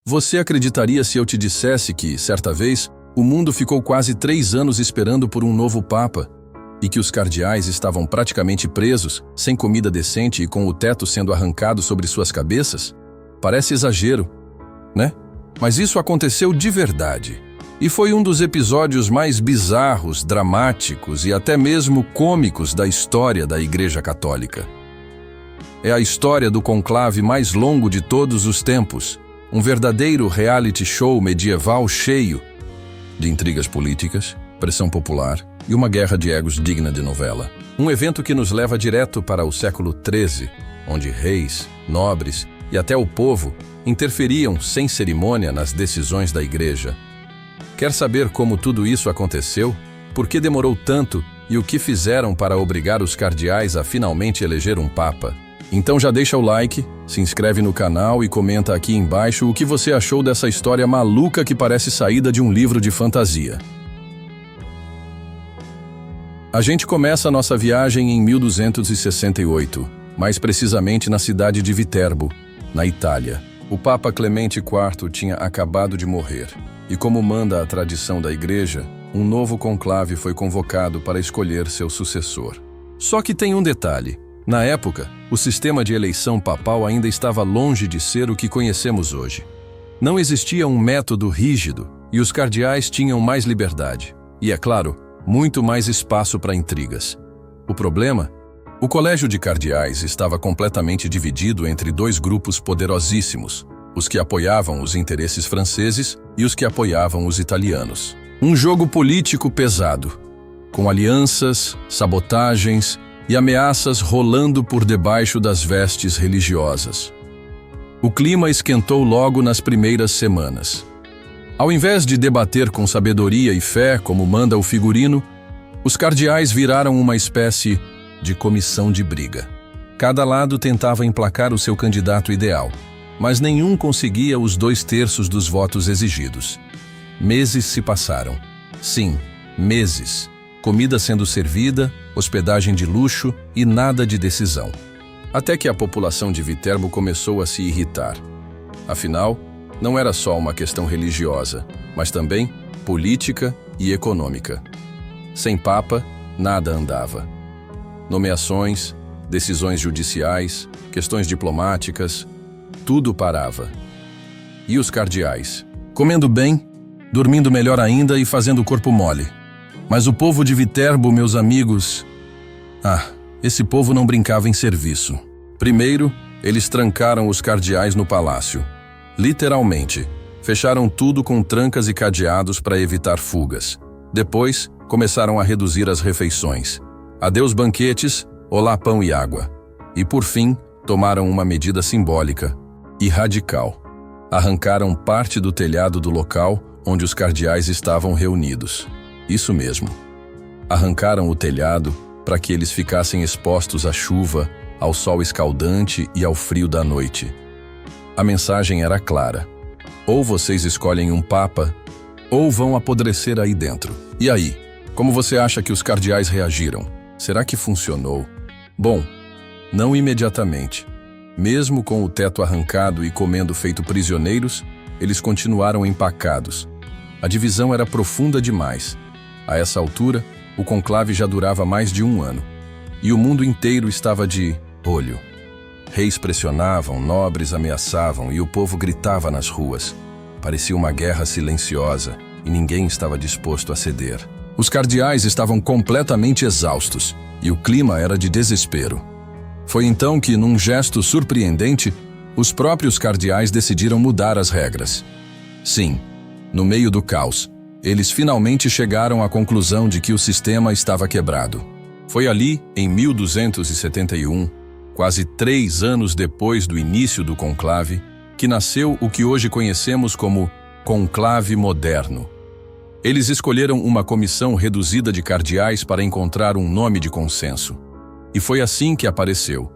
Você acreditaria se eu te dissesse que, certa vez, o mundo ficou quase 3 anos esperando por um novo Papa e que os cardeais estavam praticamente presos, sem comida decente e com o teto sendo arrancado sobre suas cabeças? Parece exagero, né? Mas isso aconteceu de verdade. E foi um dos episódios mais bizarros, dramáticos e até mesmo cômicos da história da Igreja Católica. É a história do conclave mais longo de todos os tempos, um verdadeiro reality show medieval cheio de intrigas políticas, pressão popular e uma guerra de egos digna de novela. Um evento que nos leva direto para o século XIII, onde reis, nobres e até o povo interferiam sem cerimônia nas decisões da Igreja. Quer saber como tudo isso aconteceu? Por que demorou tanto e o que fizeram para obrigar os cardeais a finalmente eleger um Papa? Então já deixa o like, se inscreve no canal e comenta aqui embaixo o que você achou dessa história maluca que parece saída de um livro de fantasia. A gente começa a nossa viagem em 1268, mais precisamente na cidade de Viterbo, na Itália. O Papa Clemente IV tinha acabado de morrer, e como manda a tradição da Igreja, um novo conclave foi convocado para escolher seu sucessor. Só que tem um detalhe. Na época, o sistema de eleição papal ainda estava longe de ser o que conhecemos hoje. Não existia um método rígido e os cardeais tinham mais liberdade. E, é claro, muito mais espaço para intrigas. O problema? O colégio de cardeais estava completamente dividido entre 2 grupos poderosíssimos, os que apoiavam os interesses franceses e os que apoiavam os italianos. Um jogo político pesado, com alianças, sabotagens e ameaças rolando por debaixo das vestes religiosas. O clima esquentou logo nas primeiras semanas. Ao invés de debater com sabedoria e fé, como manda o figurino, os cardeais viraram uma espécie de comissão de briga. Cada lado tentava emplacar o seu candidato ideal, mas nenhum conseguia os 2/3 dos votos exigidos. Meses se passaram. Sim, meses. Comida sendo servida, hospedagem de luxo e nada de decisão. Até que a população de Viterbo começou a se irritar. Afinal, não era só uma questão religiosa, mas também política e econômica. Sem Papa, nada andava. Nomeações, decisões judiciais, questões diplomáticas, tudo parava. E os cardeais? Comendo bem, dormindo melhor ainda e fazendo o corpo mole. Mas o povo de Viterbo, meus amigos... esse povo não brincava em serviço. Primeiro, eles trancaram os cardeais no palácio. Literalmente, fecharam tudo com trancas e cadeados para evitar fugas. Depois, começaram a reduzir as refeições. Adeus banquetes, olá pão e água. E por fim, tomaram uma medida simbólica e radical. Arrancaram parte do telhado do local onde os cardeais estavam reunidos. Isso mesmo. Arrancaram o telhado para que eles ficassem expostos à chuva, ao sol escaldante e ao frio da noite. A mensagem era clara. Ou vocês escolhem um Papa, ou vão apodrecer aí dentro. E aí, como você acha que os cardeais reagiram? Será que funcionou? Bom, não imediatamente. Mesmo com o teto arrancado e comendo feito prisioneiros, eles continuaram empacados. A divisão era profunda demais. A essa altura, o conclave já durava mais de 1 ano. E o mundo inteiro estava de olho. Reis pressionavam, nobres ameaçavam e o povo gritava nas ruas. Parecia uma guerra silenciosa e ninguém estava disposto a ceder. Os cardeais estavam completamente exaustos e o clima era de desespero. Foi então que, num gesto surpreendente, os próprios cardeais decidiram mudar as regras. Sim, no meio do caos, eles finalmente chegaram à conclusão de que o sistema estava quebrado. Foi ali, em 1271, quase 3 anos depois do início do conclave, que nasceu o que hoje conhecemos como conclave moderno. Eles escolheram uma comissão reduzida de cardeais para encontrar um nome de consenso. E foi assim que apareceu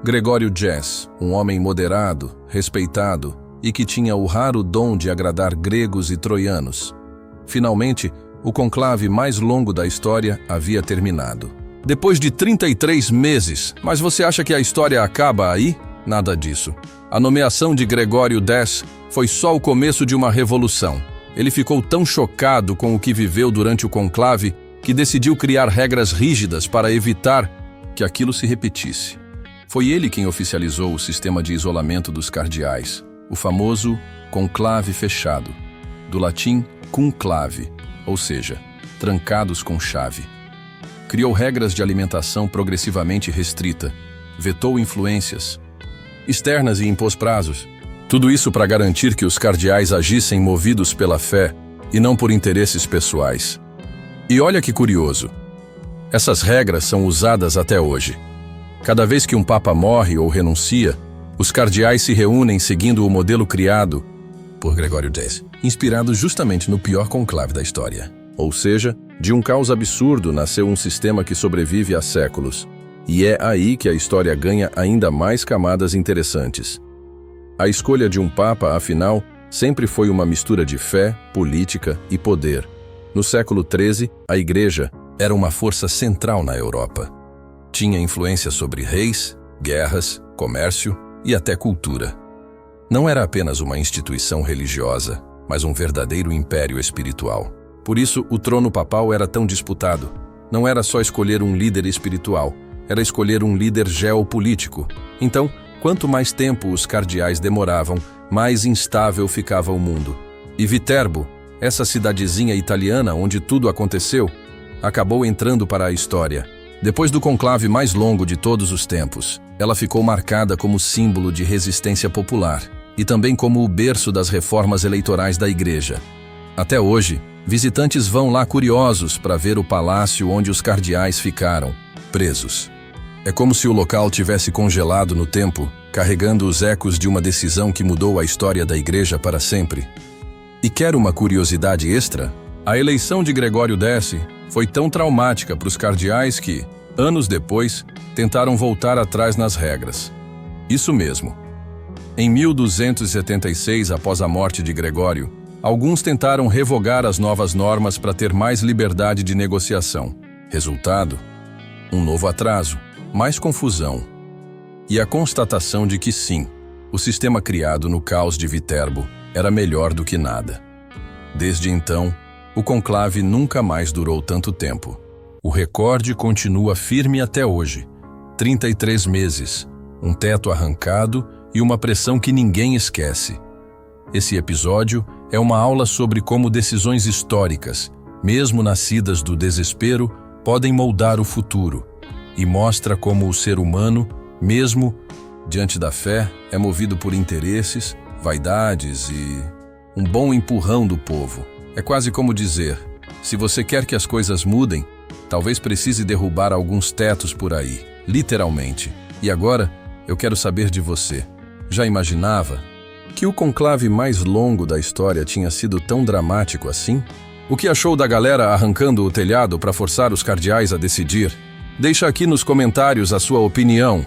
Gregório Gyes, um homem moderado, respeitado e que tinha o raro dom de agradar gregos e troianos. Finalmente, o conclave mais longo da história havia terminado. Depois de 33 meses, mas você acha que a história acaba aí? Nada disso. A nomeação de Gregório X foi só o começo de uma revolução. Ele ficou tão chocado com o que viveu durante o conclave que decidiu criar regras rígidas para evitar que aquilo se repetisse. Foi ele quem oficializou o sistema de isolamento dos cardeais, o famoso conclave fechado, do latim conclave, ou seja, trancados com chave. Criou regras de alimentação progressivamente restrita, vetou influências externas e impôs prazos. Tudo isso para garantir que os cardeais agissem movidos pela fé e não por interesses pessoais. E olha que curioso, essas regras são usadas até hoje. Cada vez que um papa morre ou renuncia, os cardeais se reúnem seguindo o modelo criado por Gregório X, inspirado justamente no pior conclave da história. Ou seja, de um caos absurdo nasceu um sistema que sobrevive há séculos. E é aí que a história ganha ainda mais camadas interessantes. A escolha de um papa, afinal, sempre foi uma mistura de fé, política e poder. No século XIII, a Igreja era uma força central na Europa. Tinha influência sobre reis, guerras, comércio e até cultura. Não era apenas uma instituição religiosa, mas um verdadeiro império espiritual. Por isso, o trono papal era tão disputado. Não era só escolher um líder espiritual, era escolher um líder geopolítico. Então, quanto mais tempo os cardeais demoravam, mais instável ficava o mundo. E Viterbo, essa cidadezinha italiana onde tudo aconteceu, acabou entrando para a história. Depois do conclave mais longo de todos os tempos, ela ficou marcada como símbolo de resistência popular e também como o berço das reformas eleitorais da Igreja. Até hoje, visitantes vão lá curiosos para ver o palácio onde os cardeais ficaram presos. É como se o local tivesse congelado no tempo, carregando os ecos de uma decisão que mudou a história da Igreja para sempre. E quer uma curiosidade extra? A eleição de Gregório X foi tão traumática para os cardeais que, anos depois, tentaram voltar atrás nas regras. Isso mesmo. Em 1276, após a morte de Gregório, alguns tentaram revogar as novas normas para ter mais liberdade de negociação. Resultado? Um novo atraso, mais confusão. E a constatação de que sim, o sistema criado no caos de Viterbo era melhor do que nada. Desde então, o conclave nunca mais durou tanto tempo. O recorde continua firme até hoje. 33 meses, um teto arrancado e uma pressão que ninguém esquece. Esse episódio é uma aula sobre como decisões históricas, mesmo nascidas do desespero, podem moldar o futuro, e mostra como o ser humano, mesmo diante da fé, é movido por interesses, vaidades e um bom empurrão do povo. É quase como dizer, se você quer que as coisas mudem, talvez precise derrubar alguns tetos por aí, literalmente. E agora, eu quero saber de você. Já imaginava que o conclave mais longo da história tinha sido tão dramático assim? O que achou da galera arrancando o telhado para forçar os cardeais a decidir? Deixa aqui nos comentários a sua opinião.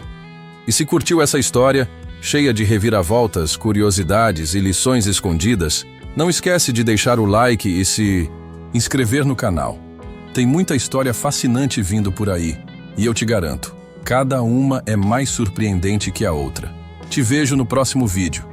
E se curtiu essa história, cheia de reviravoltas, curiosidades e lições escondidas, não esquece de deixar o like e se inscrever no canal. Tem muita história fascinante vindo por aí, e eu te garanto, cada uma é mais surpreendente que a outra. Te vejo no próximo vídeo.